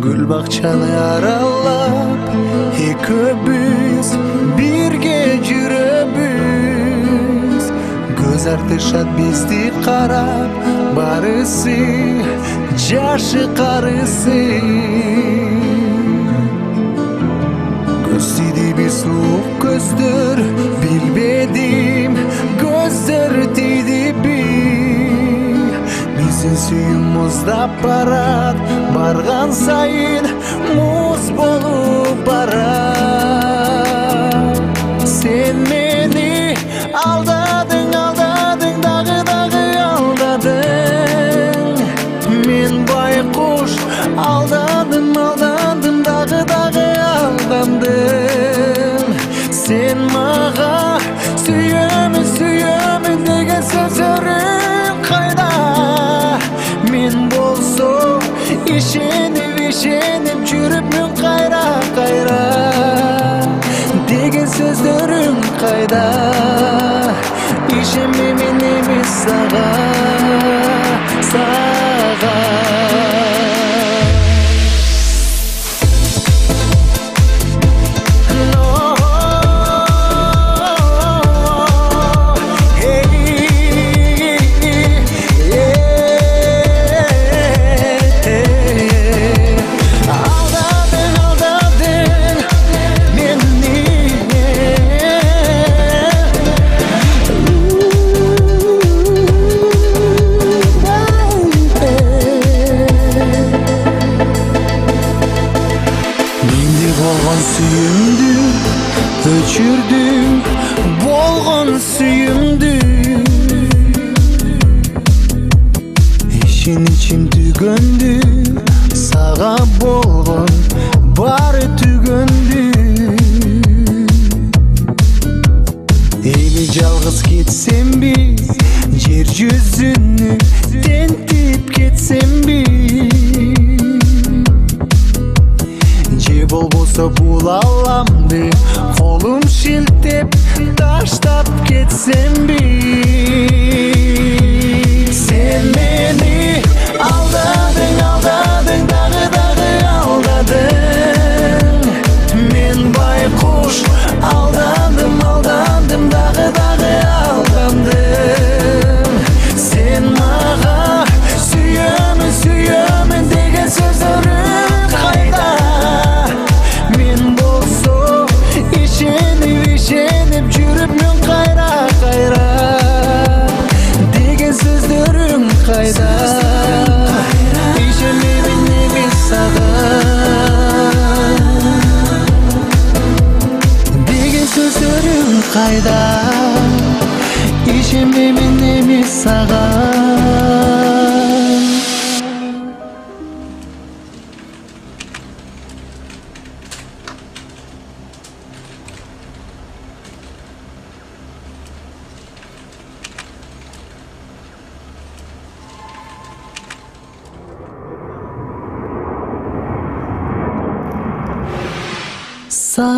Gül bakçаны aralap ekibіз birge жүрөбүz. Göz артышат бизди карап, барысы жашы карысы. Көз тиди бир суук көздөр, билбедим көздөр тидиби. Биздин сүйүү муздап барат, барган сайын муз болуп барат. Сен мени алдадың, алдадың, дагы алдадың. Мен байкуш алдадым, алдадым, дагы алдандым. Сен мага сүйөмүн, сүйөмүн деген сөздөрүң кайда? Мен болсо ишенип, ишенип жүрүпмүн кайра, кайра деген сөздөрүң кайда? Ишенбей мен эмес сага, сага. Болгон сүйүмдү өчүрдүм, болгон сүйүмдү. Ишеничим түгөндү, сага болгон баары түгөндү. Эми жалгыз кетсемби, жер жүзүнү тентип кетсемби? Же болбосо бул аламды колум шилтеп таштап кетсемби? Сен мени алдадың, алдадың, дагы алдадың. Мен байкуш алдандым, алдандым, дагы алдандым. Сен мага сүйөмүн, сүйөмүн деген сөздөрүң кайда? Ишенип жүрүпмүн кайра, кайра деген сөздөрүң кайда? Ишенбеймин эмес сага деген сөздөрүң кайда? Ишенбеймин эмес сага. Саха.